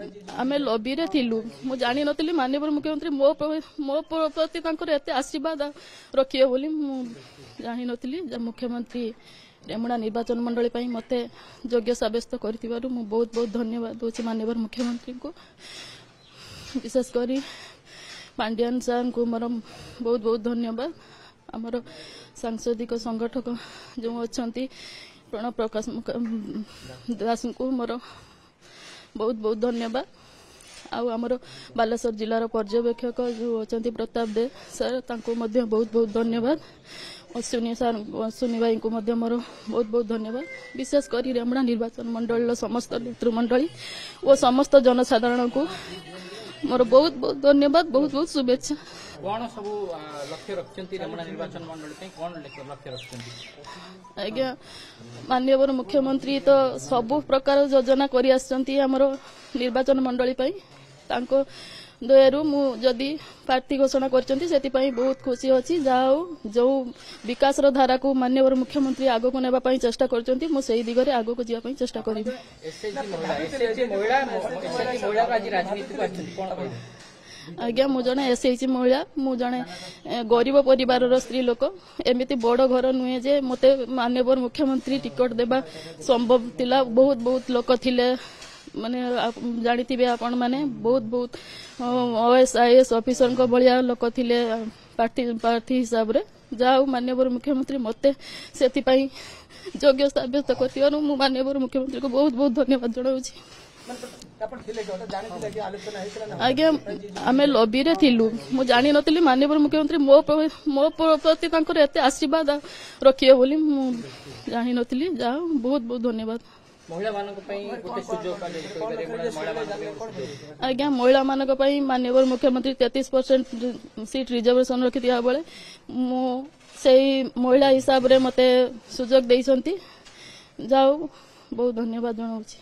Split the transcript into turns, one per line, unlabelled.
आमे लॉबी रे थिलु मु जानि नथिली माननीय मुख्यमंत्री मो प्रति तांकर एते आशीर्वाद रखिए बोली मु जानि नथिली मुख्यमंत्री रेमुणा निर्वाचन मंडली पई मते योग्य साब्यस्त करथिबारु मु बहुत बहुत धन्यवाद दोछि माननीय मुख्यमंत्री को। विशेष करी पांड्यान सर को मोर बहुत बहुत धन्यवाद। आमर सांसदिक संगठक जो अच्छी प्रणव प्रकाश दास को मोर बहुत बहुत धन्यवाद। आमर बालेश्वर जिलार पर्यवेक्षक जो अच्छा प्रताप दे सर तांको मध्य बहुत बहुत धन्यवाद। अश्विनी सर अश्विनी भाई को मध्य मोर बहुत बहुत धन्यवाद। विशेष कर रेमुणा निर्वाचन मंडल समस्त नेतृमंडली और समस्त जनसाधारण को मोर बहुत बहुत धन्यवाद, बहुत बहुत शुभेच्छा।
कौन सब लक्ष्य रखते रेमुणा निर्वाचन मंडल कौन लक्ष्य रखते?
आज्ञा माननीय मुख्यमंत्री तो सबु प्रकार योजना करि आछंती हमरो निर्वाचन मंडली पई तांको दयारु मु जदि प्रार्थी घोषणा करछंती सेति पई बहुत खुशी अछि। जाओ जो विकास रो धारा को माननीय मुख्यमंत्री आगो को नेबा पई चेष्टा करछंती मु सेही दिगरे आगो को जिया पई चेष्टा करिबे।
एसएचजी महिला का राजनीति को आछंती कोन कहबे?
आज्ञा मु जने एसएचजी महिला मु जने गरीब परिवार रो स्त्री लोक एमिति बड़ घर नुहे जे मते माननीय मुख्यमंत्री टिकट देबा संभव तिला। बहुत बहुत लोक थिले माने जानिथिबे आपण माने बहुत बहुत OSIS ऑफिसर को बलिया लोक थिले प्रार्थी हिसाब रे। जाओ माननीय मुख्यमंत्री मते सेति पई योग्य साब्यस्त करथियो मु माननीय मुख्यमंत्री को बहुत बहुत धन्यवाद जणाउछि। आज्ञा आमे लॉबी रे थिलु मु जानि नथिली माननीय मुख्यमंत्री मो प्रति तांकर एते आशीर्वाद रखिए बोली मु जानि नथिली। जाओ बहुत बहुत धन्यवाद।
महिला मानक पई गोटे सुजोग काले
आज्ञा महिला मानक पई माननीय मुख्यमंत्री 33% सीट रिजर्वेशन रखि दिया बेले मु सेही महिला हिसाब रे मते सुजोग दैछंती। जाओ बहुत धन्यवाद जणाउछि।